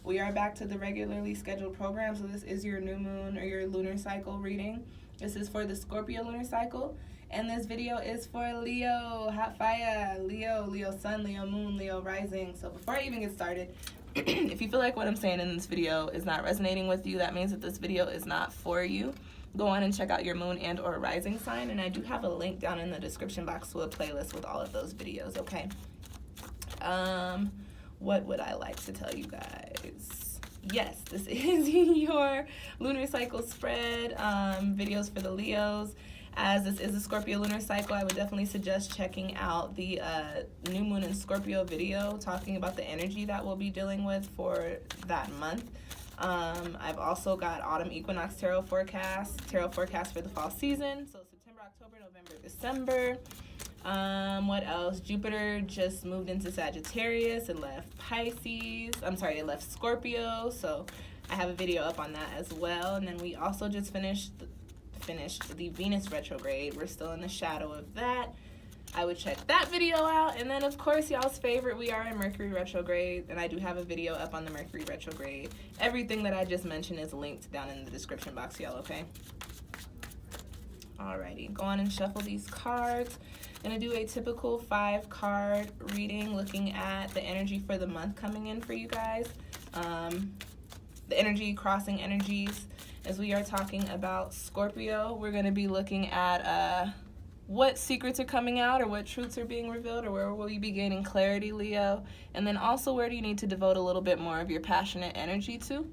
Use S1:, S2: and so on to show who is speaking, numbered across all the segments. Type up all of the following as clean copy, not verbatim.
S1: We are back to the regularly scheduled program, so this is your new moon or your lunar cycle reading. This is for the Scorpio lunar cycle, and this video is for Leo, hot fire, Leo sun, Leo moon, Leo rising. So before I even get started, if you feel like what I'm saying in this video is not resonating with you, that means that this video is not for you. Go on and check out your moon and or rising sign, and I do have a link down in the description box to a playlist with all of those videos, okay? What would I like to tell you guys? Yes, this is your lunar cycle spread, videos for the Leos. As this is a Scorpio lunar cycle, I would definitely suggest checking out the new moon in Scorpio video talking about the energy that we'll be dealing with for that month. I've also got Autumn Equinox tarot forecast for the fall season. So September, October, November, December. What else? Jupiter just moved into Sagittarius. It left Pisces. It left Scorpio. So I have a video up on that as well. And then we also just finished the Venus retrograde. We're still in the shadow of that. I would check that video out. And then, of course, y'all's favorite, we are in Mercury retrograde. And I do have a video up on the Mercury retrograde. Everything that I just mentioned is linked down in the description box, y'all, okay? Alrighty, go on and shuffle these cards. Gonna do a typical 5-card reading looking at the energy for the month coming in for you guys. The energy, crossing energies. As we are talking about Scorpio, we're gonna be looking at what secrets are coming out or what truths are being revealed, or where will you be gaining clarity, Leo? And then also, where do you need to devote a little bit more of your passionate energy to?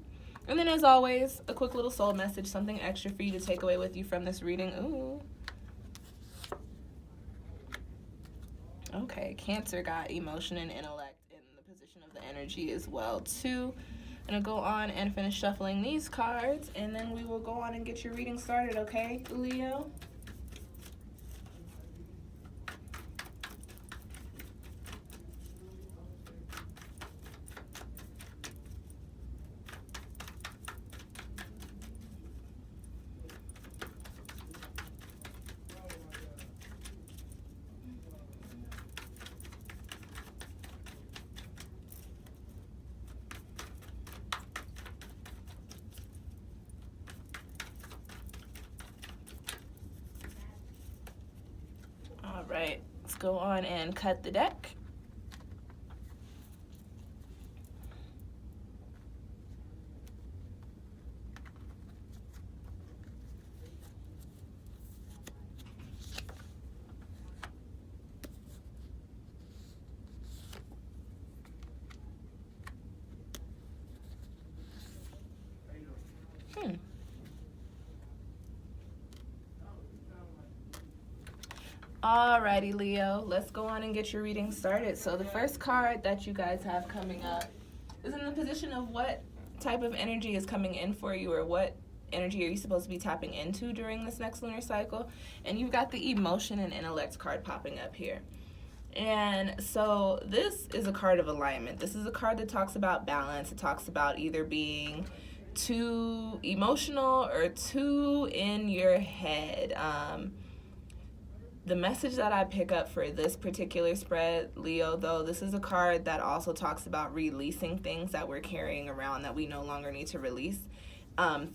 S1: And then, as always, a quick little soul message, something extra for you to take away with you from this reading. Ooh. Okay, Cancer got emotion and intellect in the position of the energy as well, too. I'm going to go on and finish shuffling these cards, and then we will go on and get your reading started, okay, Leo? All right, let's go on and cut the deck. Alrighty, Leo, let's go on and get your reading started. So the first card that you guys have coming up is in the position of what type of energy is coming in for you, or what energy are you supposed to be tapping into during this next lunar cycle. And you've got the emotion and intellect card popping up here. And so this is a card of alignment. This is a card that talks about balance. It talks about either being too emotional or too in your head. The message that I pick up for this particular spread, Leo, though, this is a card that also talks about releasing things that we're carrying around that we no longer need to release.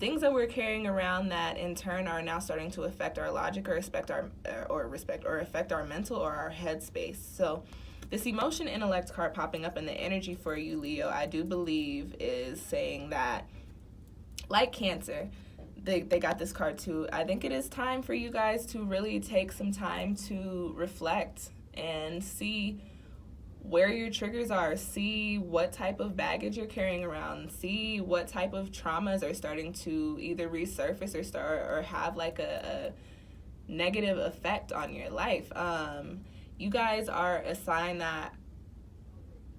S1: Things that we're carrying around that in turn are now starting to affect our logic or affect our mental or our head space. So this emotion intellect card popping up in the energy for you, Leo, I do believe is saying that, like Cancer, they got this card too. I think it is time for you guys to really take some time to reflect and see where your triggers are, see what type of baggage you're carrying around, see what type of traumas are starting to either resurface or have like a negative effect on your life. You guys are a sign that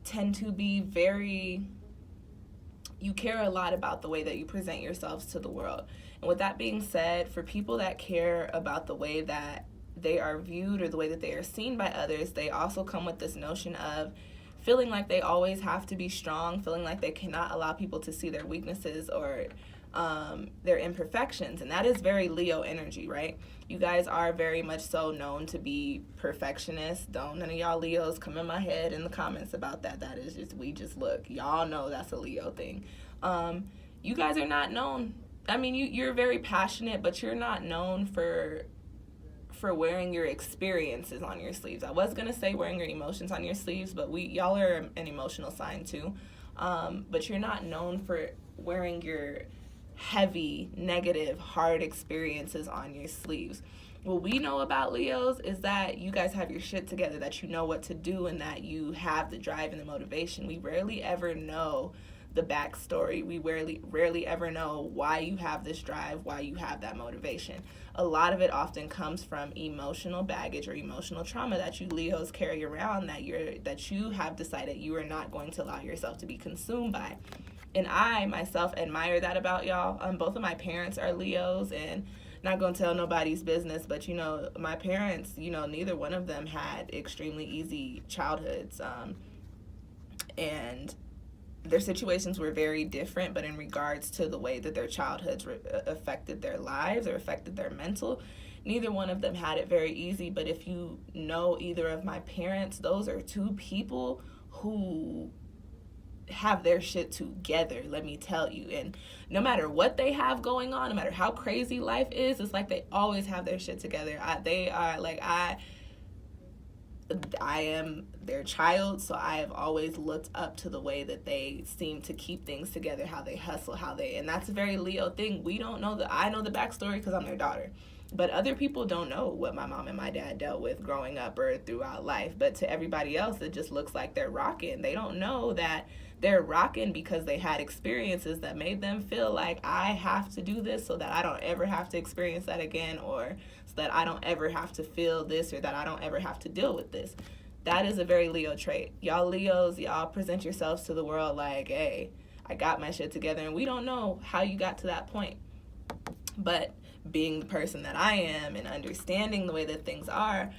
S1: tend to be you care a lot about the way that you present yourselves to the world. And with that being said, for people that care about the way that they are viewed or the way that they are seen by others, they also come with this notion of feeling like they always have to be strong, feeling like they cannot allow people to see their weaknesses or their imperfections. And that is very Leo energy, right? You guys are very much so known to be perfectionists. Don't none of y'all Leos come in my head in the comments about that. That is just, we just look. Y'all know that's a Leo thing. You guys are not known. I mean, you're very passionate, but you're not known for wearing your experiences on your sleeves. I was gonna say wearing your emotions on your sleeves, but y'all are an emotional sign too. But you're not known for wearing your heavy, negative, hard experiences on your sleeves. What we know about Leos is that you guys have your shit together, that you know what to do, and that you have the drive and the motivation. We rarely ever know the backstory. We rarely ever know why you have this drive, why you have that motivation. A lot of it often comes from emotional baggage or emotional trauma that you Leos carry around, that you have decided you are not going to allow yourself to be consumed by. And I myself admire that about y'all. Both of my parents are Leos, and not going to tell nobody's business, but my parents, neither one of them had extremely easy childhoods, and their situations were very different, but in regards to the way that their childhoods affected their lives or affected their mental, neither one of them had it very easy. But if you know either of my parents, those are two people who have their shit together, let me tell you. And no matter what they have going on, no matter how crazy life is, it's like they always have their shit together. I am their child, so I have always looked up to the way that they seem to keep things together, how they hustle, and that's a very Leo thing. We don't know I know the backstory because I'm their daughter, but other people don't know what my mom and my dad dealt with growing up or throughout life. But to everybody else, it just looks like they're rocking. They don't know that they're rocking because they had experiences that made them feel like, I have to do this so that I don't ever have to experience that again, or so that I don't ever have to feel this, or that I don't ever have to deal with this. That is a very Leo trait. Y'all Leos, y'all present yourselves to the world like, hey, I got my shit together, and we don't know how you got to that point. But being the person that I am and understanding the way that things are,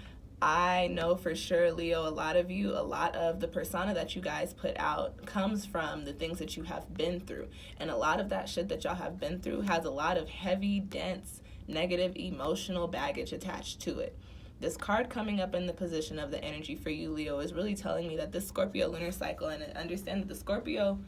S1: I know for sure, Leo, a lot of the persona that you guys put out comes from the things that you have been through. And a lot of that shit that y'all have been through has a lot of heavy, dense, negative, emotional baggage attached to it. This card coming up in the position of the energy for you, Leo, is really telling me that this Scorpio lunar cycle, and understand that the Scorpio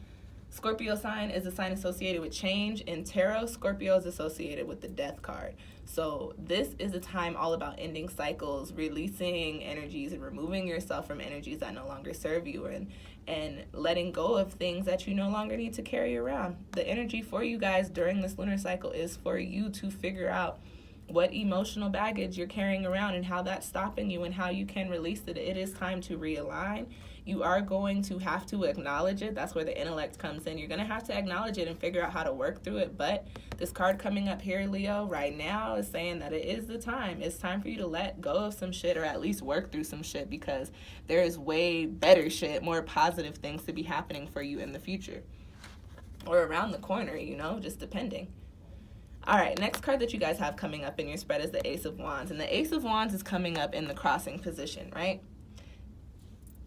S1: sign is a sign associated with change. In tarot, Scorpio is associated with the death card. So this is a time all about ending cycles, releasing energies, and removing yourself from energies that no longer serve you, and letting go of things that you no longer need to carry around. The energy for you guys during this lunar cycle is for you to figure out what emotional baggage you're carrying around and how that's stopping you and how you can release it. It is time to realign. You are going to have to acknowledge it. That's where the intellect comes in. You're going to have to acknowledge it and figure out how to work through it. But this card coming up here, Leo, right now is saying that it is the time. It's time for you to let go of some shit, or at least work through some shit, because there is way better shit, more positive things to be happening for you in the future. Or around the corner, just depending. All right, next card that you guys have coming up in your spread is the Ace of Wands. And the Ace of Wands is coming up in the crossing position, right?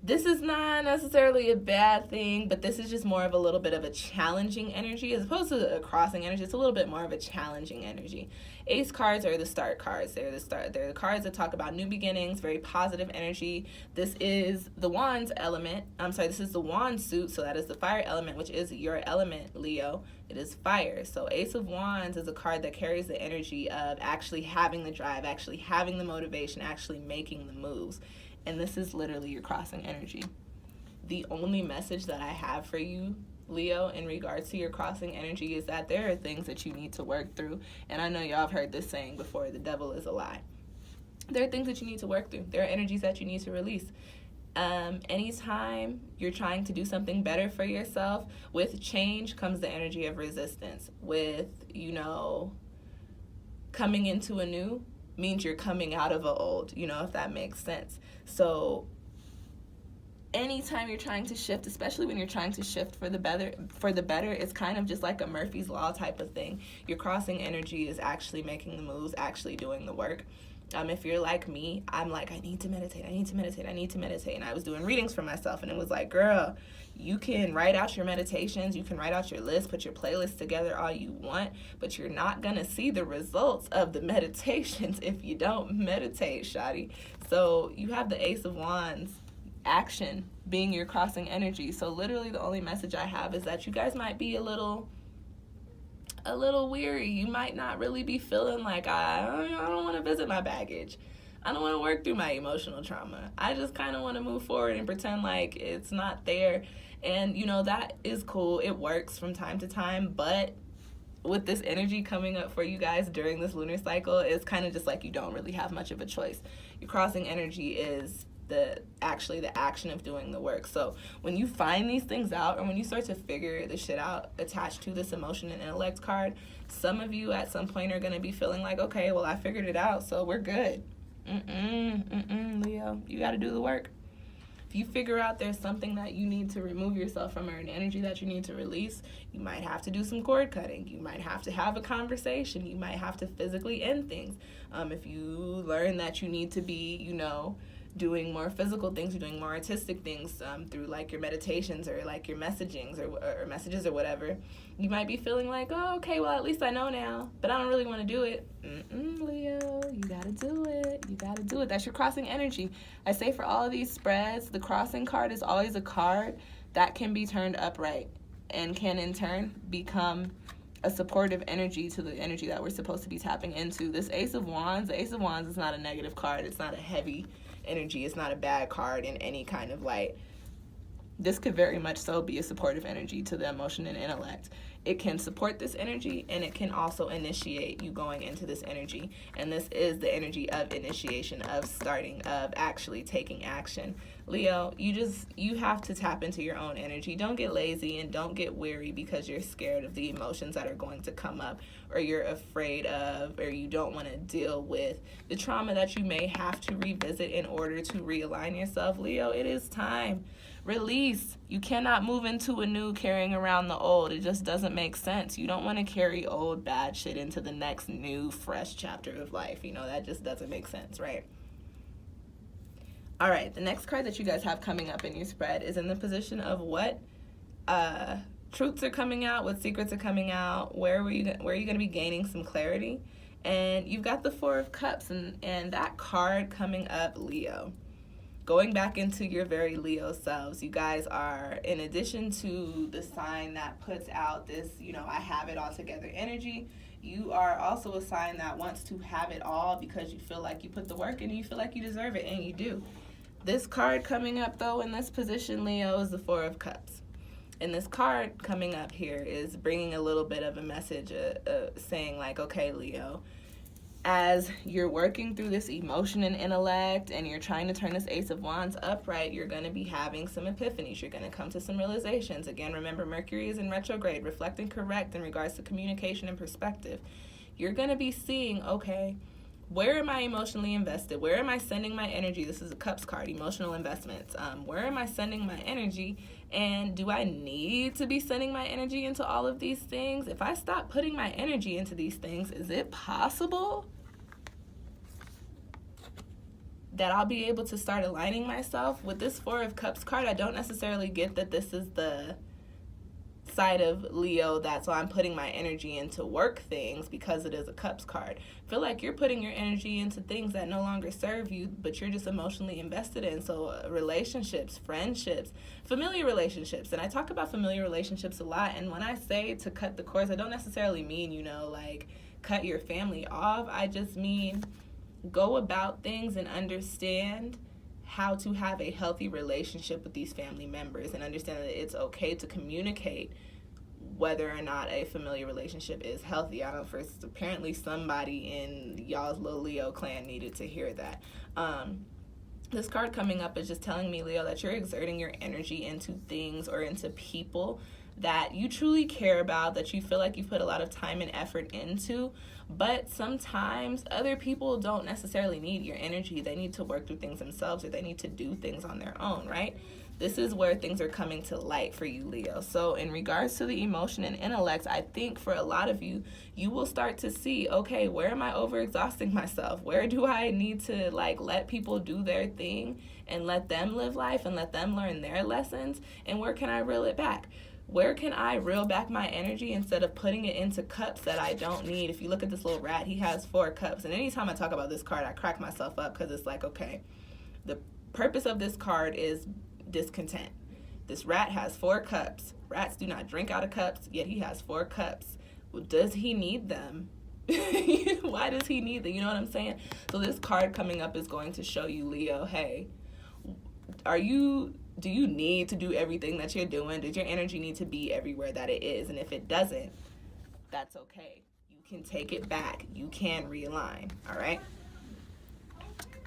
S1: This is not necessarily a bad thing, but this is just more of a little bit of a challenging energy. As opposed to a crossing energy, it's a little bit more of a challenging energy. Ace cards are the start cards. They're the cards that talk about new beginnings, very positive energy. This is the Wands element. This is the Wand suit, so that is the fire element, which is your element, Leo. It is fire. So Ace of Wands is a card that carries the energy of actually having the drive, actually having the motivation, actually making the moves. And this is literally your crossing energy. The only message that I have for you, Leo, in regards to your crossing energy is that there are things that you need to work through. And I know y'all have heard this saying before, the devil is a lie. There are things that you need to work through. There are energies that you need to release. Anytime you're trying to do something better for yourself, with change comes the energy of resistance. With, coming into a new means you're coming out of a old, if that makes sense. So anytime you're trying to shift, especially when you're trying to shift for the better, it's kind of just like a Murphy's Law type of thing. Your crossing energy is actually making the moves, actually doing the work. If you're like me, I'm like, I need to meditate. And I was doing readings for myself, and it was like, girl, You can write out your meditations, you can write out your list, put your playlist together all you want, but you're not gonna see the results of the meditations if you don't meditate, shawty. So you have the Ace of Wands, action being your crossing energy. So literally the only message I have is that you guys might be a little weary. You might not really be feeling like, I don't want to visit my baggage. I don't want to work through my emotional trauma. I just kind of want to move forward and pretend like it's not there. And, you know, that is cool. It works from time to time. But with this energy coming up for you guys during this lunar cycle, it's kind of just like you don't really have much of a choice. Your crossing energy is the action of doing the work. So when you find these things out, or when you start to figure the shit out attached to this emotion and intellect card, some of you at some point are going to be feeling like, okay, well, I figured it out, so we're good. Leo, you got to do the work. If you figure out there's something that you need to remove yourself from, or an energy that you need to release, you might have to do some cord cutting. You might have to have a conversation. You might have to physically end things. If you learn that you need to be, you know, doing more physical things, or doing more artistic things through like your meditations or like your messagings or messages or whatever, you might be feeling like, oh, okay, well, at least I know now, but I don't really want to do it. Leo, you gotta do it. You gotta do it. That's your crossing energy. I say for all of these spreads, the crossing card is always a card that can be turned upright and can in turn become a supportive energy to the energy that we're supposed to be tapping into. This Ace of Wands, the Ace of Wands is not a negative card. It's not a heavy energy. It's not a bad card in any kind of light. This could very much so be a supportive energy to the emotion and intellect. It can support this energy, and it can also initiate you going into this energy. And this is the energy of initiation, of starting, of actually taking action. Leo, you have to tap into your own energy. Don't get lazy and don't get weary because you're scared of the emotions that are going to come up, or you're afraid of, or you don't want to deal with the trauma that you may have to revisit in order to realign yourself. Leo, it is time. Release. You cannot move into a new carrying around the old. It just doesn't make sense. You don't want to carry old bad shit into the next new fresh chapter of life. You know, that just doesn't make sense, right? All right, the next card that you guys have coming up in your spread is in the position of what truths are coming out, what secrets are coming out, where are you going to be gaining some clarity. And you've got the Four of Cups, and that card coming up, Leo. Going back into your very Leo selves, you guys are, in addition to the sign that puts out this, you know, I have it all together energy, you are also a sign that wants to have it all because you feel like you put the work in and you feel like you deserve it, and you do. This card coming up, though, in this position, Leo, is the Four of Cups. And this card coming up here is bringing a little bit of a message saying, like, okay, Leo, as you're working through this emotion and intellect and you're trying to turn this Ace of Wands upright, you're going to be having some epiphanies. You're going to come to some realizations. Again, remember, Mercury is in retrograde, reflect and correct in regards to communication and perspective. You're going to be seeing, okay, where am I emotionally invested? Where am I sending my energy? This is a Cups card, emotional investments. Where am I sending my energy? And do I need to be sending my energy into all of these things? If I stop putting my energy into these things, is it possible that I'll be able to start aligning myself? With this Four of Cups card, I don't necessarily get that this is the side of Leo that's why I'm putting my energy into work things, because it is a Cups card. I feel like you're putting your energy into things that no longer serve you, but you're just emotionally invested in. So relationships, friendships, familiar relationships. And I talk about familiar relationships a lot. And when I say to cut the cords, I don't necessarily mean, you know, like cut your family off. I just mean go about things and understand how to have a healthy relationship with these family members, and understand that it's okay to communicate whether or not a familiar relationship is healthy. I don't know, apparently somebody in y'all's little Leo clan needed to hear that. This card coming up is just telling me, Leo, that you're exerting your energy into things or into people that you truly care about, that you feel like you put a lot of time and effort into. But sometimes other people don't necessarily need your energy. They need to work through things themselves, or they need to do things on their own, right? This is where things are coming to light for you, Leo. So in regards to the emotion and intellect, I think for a lot of you, you will start to see, okay, where am I overexhausting myself? Where do I need to like let people do their thing and let them live life and let them learn their lessons? And where can I reel it back? Where can I reel back my energy instead of putting it into cups that I don't need? If you look at this little rat, he has 4 cups. And anytime I talk about this card, I crack myself up because it's like, okay, the purpose of this card is discontent. This rat has 4 cups. Rats do not drink out of cups, yet he has 4 cups. Well, does he need them? Why does he need them? You know what I'm saying? So this card coming up is going to show you, Leo, hey, do you need to do everything that you're doing? Does your energy need to be everywhere that it is? And if it doesn't, that's okay. You can take it back. You can realign, all right?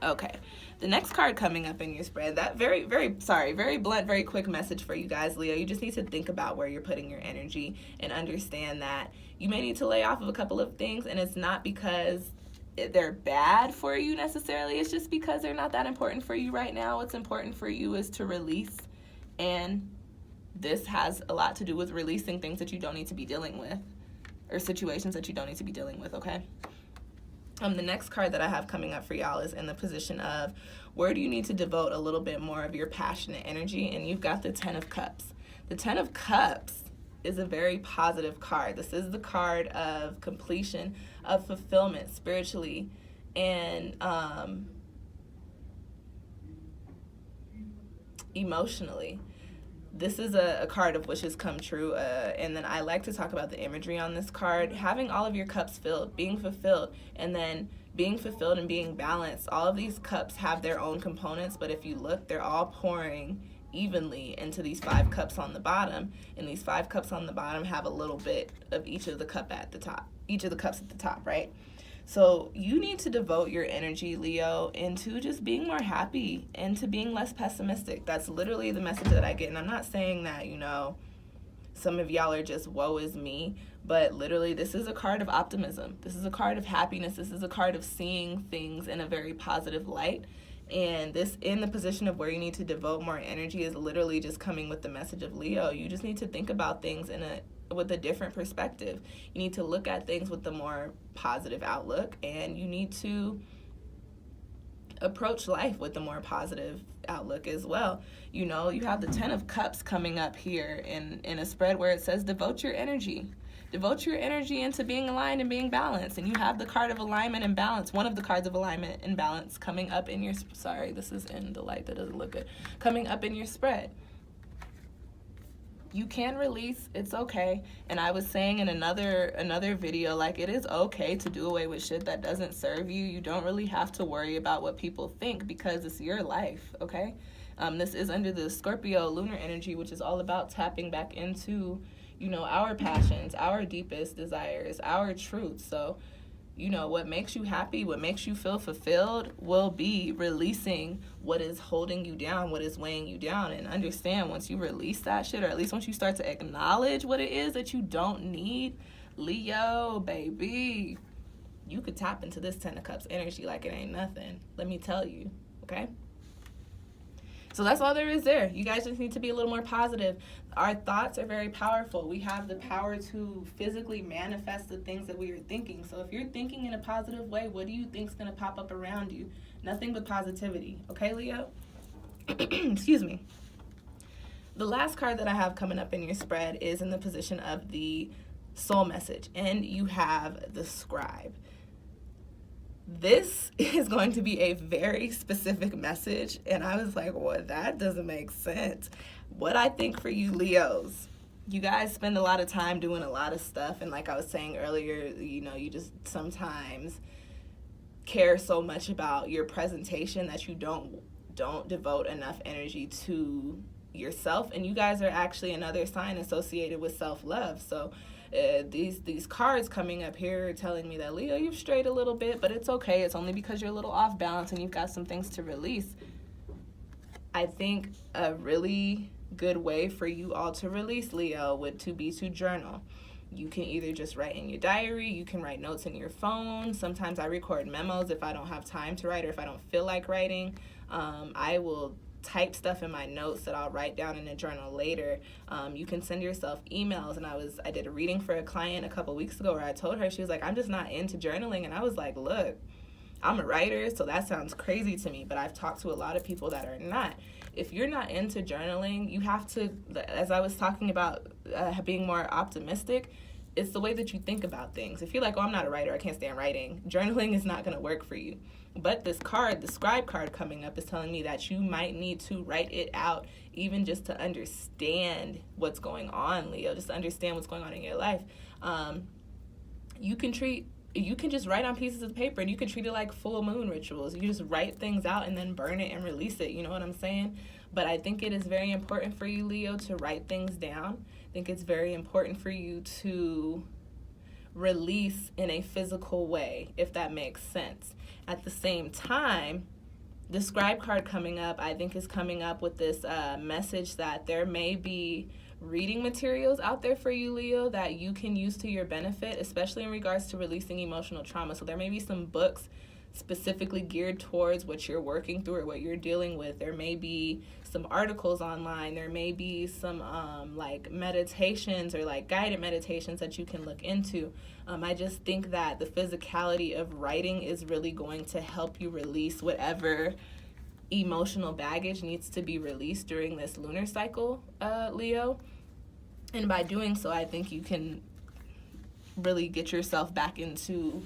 S1: Okay, the next card coming up in your spread, that very blunt, very quick message for you guys, Leo. You just need to think about where you're putting your energy and understand that you may need to lay off of a couple of things, and it's not because they're bad for you necessarily. It's just because they're not that important for you right now. What's important for you is to release, and this has a lot to do with releasing things that you don't need to be dealing with, or situations that you don't need to be dealing with, okay? The next card that I have coming up for y'all is in the position of where do you need to devote a little bit more of your passionate energy, and you've got the 10 of Cups. The 10 of Cups is a very positive card. This is the card of completion, of fulfillment spiritually, and emotionally. This is a card of wishes come true, and then I like to talk about the imagery on this card. Having all of your cups filled, being fulfilled, and then being fulfilled and being balanced. All of these cups have their own components, but if you look, they're all pouring evenly into these 5 cups on the bottom, and these 5 cups on the bottom have a little bit of each of the cups at the top, right? So you need to devote your energy, Leo, into just being more happy and to being less pessimistic. That's literally the message that I get. And I'm not saying that, you know, some of y'all are just woe is me, but literally this is a card of optimism. This is a card of happiness. This is a card of seeing things in a very positive light. And this, in the position of where you need to devote more energy, is literally just coming with the message of Leo. You just need to think about things with a different perspective. You need to look at things with a more positive outlook, and you need to approach life with a more positive outlook as well. You know, you have the 10 of Cups coming up here in a spread where it says devote your energy. Devote your energy into being aligned and being balanced. And you have the card of alignment and balance, one of the cards of alignment and balance coming up in your, sorry, this is in the light that doesn't look good, coming up in your spread. You can release, it's okay. And I was saying in another video, like, it is okay to do away with shit that doesn't serve you. You don't really have to worry about what people think because it's your life, okay? This is under the Scorpio lunar energy, which is all about tapping back into, you know, our passions, our deepest desires, our truth. So, you know, what makes you happy, what makes you feel fulfilled will be releasing what is holding you down, what is weighing you down. And understand, once you release that shit, or at least once you start to acknowledge what it is that you don't need, Leo, baby, you could tap into this 10 of Cups energy like it ain't nothing. Let me tell you, okay? So that's all there is there. You guys just need to be a little more positive. Our thoughts are very powerful. We have the power to physically manifest the things that we are thinking. So if you're thinking in a positive way, what do you think is going to pop up around you? Nothing but positivity. Okay, Leo? Excuse me. The last card that I have coming up in your spread is in the position of the soul message. And you have the scribe. This is going to be a very specific message, and I was like, well, that doesn't make sense. What I think for you Leos, you guys spend a lot of time doing a lot of stuff, and like I was saying earlier, you know, you just sometimes care so much about your presentation that you don't devote enough energy to yourself, and you guys are actually another sign associated with self-love. So these cards coming up here are telling me that, Leo, you've strayed a little bit, but it's okay. It's only because you're a little off balance and you've got some things to release. I think a really good way for you all to release, Leo, would be to journal. You can either just write in your diary, you can write notes in your phone. Sometimes I record memos if I don't have time to write or if I don't feel like writing. I will type stuff in my notes that I'll write down in a journal later. You can send yourself emails. And I did a reading for a client a couple weeks ago where I told her, she was like, I'm just not into journaling. And I was like, look, I'm a writer, so that sounds crazy to me, but I've talked to a lot of people that are not. If you're not into journaling, you have to, as I was talking about being more optimistic, it's the way that you think about things. If you're like, oh, I'm not a writer, I can't stand writing, journaling is not going to work for you. But this card, the scribe card coming up, is telling me that you might need to write it out, even just to understand what's going on, Leo, just to understand what's going on in your life. You can just write on pieces of paper, and you can treat it like full moon rituals. You just write things out and then burn it and release it. You know what I'm saying? But I think it is very important for you, Leo, to write things down. I think it's very important for you to release in a physical way, if that makes sense. At the same time, the scribe card coming up, I think, is coming up with this message that there may be reading materials out there for you, Leo, that you can use to your benefit, especially in regards to releasing emotional trauma. So there may be some books specifically geared towards what you're working through or what you're dealing with. There may be some articles online. There may be some like meditations or like guided meditations that you can look into. I just think that the physicality of writing is really going to help you release whatever emotional baggage needs to be released during this lunar cycle, Leo. And by doing so, I think you can really get yourself back into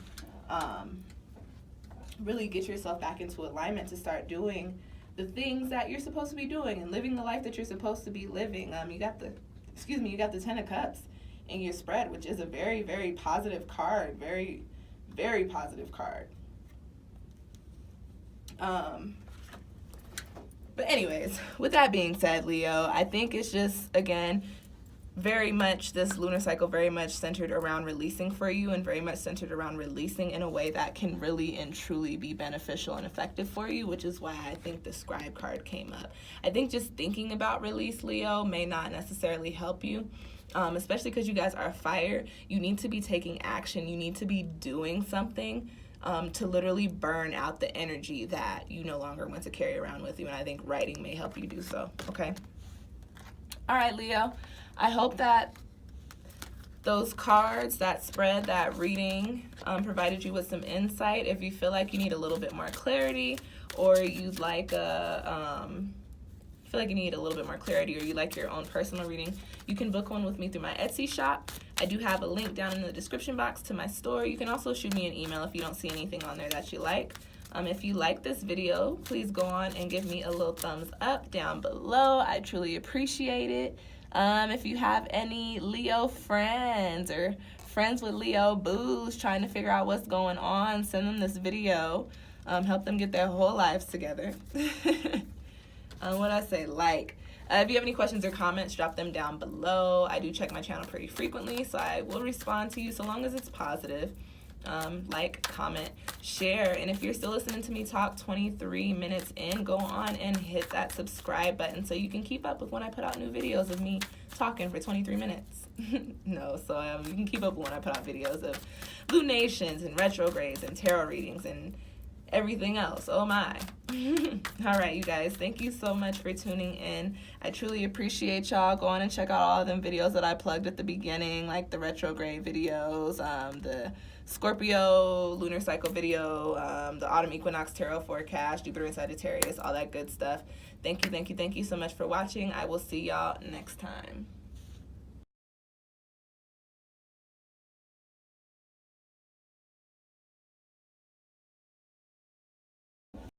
S1: alignment to start doing the things that you're supposed to be doing and living the life that you're supposed to be living. You got the Ten of Cups in your spread, which is a very, very positive card. Very, very positive card. But anyways, with that being said, Leo, I think it's just, again, very much this lunar cycle very much centered around releasing for you, and very much centered around releasing in a way that can really and truly be beneficial and effective for you, which is why I think the scribe card came up. I think just thinking about release, Leo, may not necessarily help you, especially because you guys are fire. You need to be taking action. You need to be doing something to literally burn out the energy that you no longer want to carry around with you, and I think writing may help you do so, okay? All right, Leo. I hope that those cards, that spread, that reading provided you with some insight. If you feel like you need a little bit more clarity, or you'd like you need a little bit more clarity, or you like your own personal reading, you can book one with me through my Etsy shop. I do have a link down in the description box to my store. You can also shoot me an email if you don't see anything on there that you like. If you like this video, please go on and give me a little thumbs up down below. I truly appreciate it. If you have any Leo friends or friends with Leo boos trying to figure out what's going on, send them this video. Help them get their whole lives together. What I say, like. If you have any questions or comments, drop them down below. I do check my channel pretty frequently, so I will respond to you so long as it's positive. Like, comment, share, and if you're still listening to me talk 23 minutes in, go on and hit that subscribe button so you can keep up with when I put out new videos of me talking for 23 minutes. No, so you can keep up when I put out videos of lunations and retrogrades and tarot readings and everything else. Oh my. All right, you guys, thank you so much for tuning in. I truly appreciate y'all. Go on and check out all of them videos that I plugged at the beginning, like the retrograde videos, the Scorpio lunar cycle video, the autumn equinox tarot forecast, Jupiter and Sagittarius, all that good stuff. Thank you so much for watching. I will see y'all next time.